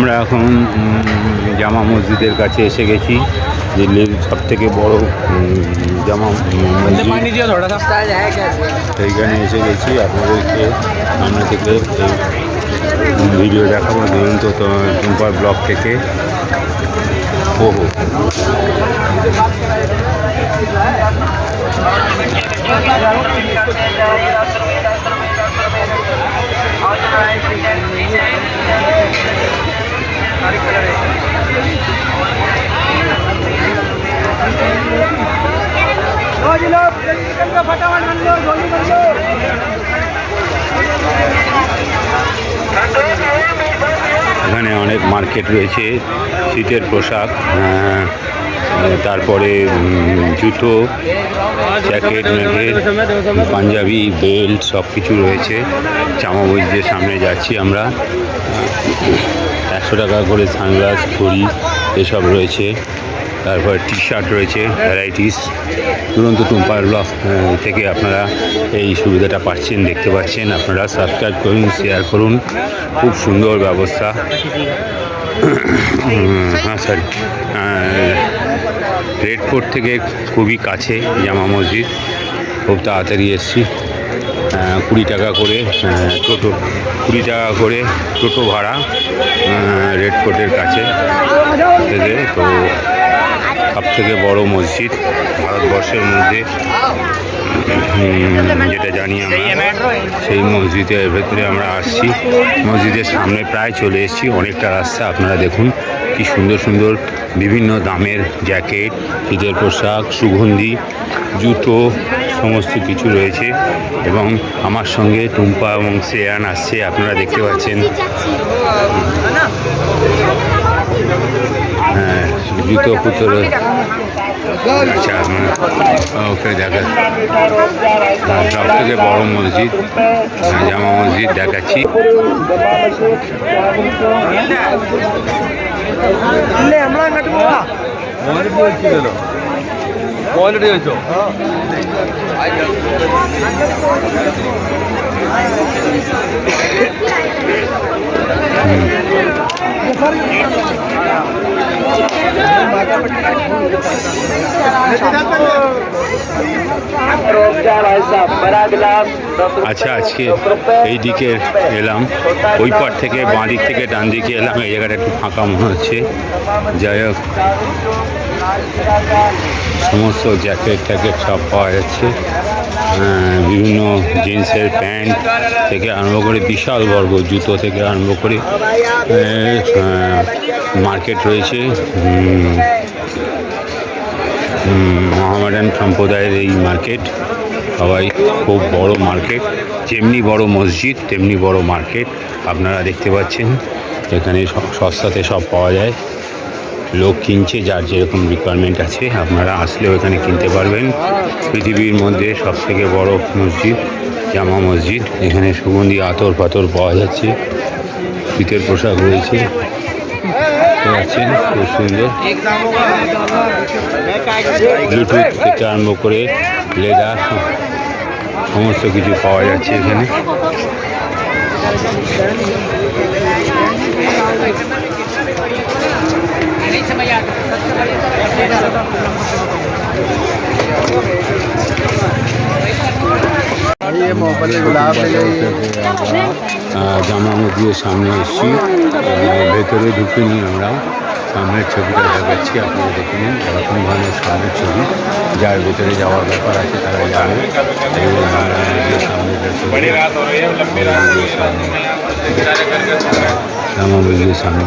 আমরা এখন জামা মসজিদের কাছে এসে গেছি, দিল্লির সব থেকে বড় জামা মসজিদ। সেইখানে এসে গেছি, আপনাদেরকে সামনে থেকে ভিডিও দেখাবো। ধরুন তো টুম্পার ব্লগ থেকে। ওহো, এখানে অনেক মার্কেট রয়েছে, শীতের পোশাক, তারপরে জুতো, জ্যাকেট, ম্যাকেট, পাঞ্জাবি, বেল্ট সব কিছু রয়েছে। জামা মসজিদের সামনে যাচ্ছি আমরা। 100 টাকা করে সানগ্লাস, ঘড়ি এসব রয়েছে। তারপর টি শার্ট রয়েছে, ভ্যারাইটিস। দুরন্ত টুম্পার ব্লগ থেকে আপনারা এই সুবিধাটা পাচ্ছেন, দেখতে পাচ্ছেন। আপনারা সাবস্ক্রাইব করুন, শেয়ার করুন। খুব সুন্দর ব্যবস্থা। হ্যাঁ স্যার, রেড ফোর্ট থেকে খুবই কাছে জামা মসজিদ। খুব তাড়াতাড়ি এসছি। 20 টাকা করে টোটো, 20 টাকা করে টোটো ভাড়া রেড ফোর্টের কাছে থেকে। তো সব থেকে বড় মসজিদ ভারতবর্ষের মধ্যে, যেটা জানি আমরা, সেই মসজিদের ভেতরে আমরা আসছি। মসজিদের সামনে প্রায় চলে এসেছি। অনেকটা রাস্তা। আপনারা দেখুন কি সুন্দর সুন্দর বিভিন্ন দামের জ্যাকেট, শীতের পোশাক, সুগন্ধি, জুতো সমস্ত কিছু রয়েছে। এবং আমার সঙ্গে টুম্পা এবং শ্রেয়ান আসছে, আপনারা দেখতে পাচ্ছেন। হ্যাঁ, জুতো পুতো। আচ্ছা, ওকে দেখা। সব থেকে বড় মসজিদ, জামা মসজিদ দেখাচ্ছি। আচ্ছা, আজকে এই দিকে এলাম, ওই পার থেকে বাঁ দিক থেকে ডান দিকে এলাম। এই জায়গাটা একটু ফাঁকা মনে হচ্ছে। যাই হোক, সমস্ত জ্যাকেট ট্যাকেট সব পাওয়া যাচ্ছে। বিভিন্ন জিন্সের প্যান্ট থেকে আরম্ভ করে বিশাল বর্গ জুতো থেকে আরম্ভ করে মার্কেট রয়েছে। মোহামেডান সম্প্রদায়ের এই মার্কেট, সবাই খুব বড় মার্কেট। যেমনি বড় মসজিদ তেমনি বড় মার্কেট। আপনারা দেখতে পাচ্ছেন এখানে সস্তাতে সব পাওয়া যায়। লোক কিনছে, যার যেরকম রিকোয়ারমেন্ট আছে। আপনারা আসলেও এখানে কিনতে পারবেন। পৃথিবীর মধ্যে সব থেকে বড় মসজিদ জামা মসজিদ। এখানে সুগন্ধি আতর পাতর পাওয়া যাচ্ছে, শীতের পোশাক রয়েছে। পাচ্ছেন খুব সুন্দর। ব্লুটুথ থেকে আরম্ভ করে লেদার সমস্ত কিছু পাওয়া যাচ্ছে এখানে। জামা মসজিদের সামনে এসেছি, ভেতরে ঢুকিনি আমরা। সামনের ছবিটা দেখাচ্ছি, আপনারা দেখে নিন। এরকম ধরনের সামনের ছবি, যার ভেতরে যাওয়ার ব্যাপার আছে তারা যাবে। জামা মসজিদের সামনে।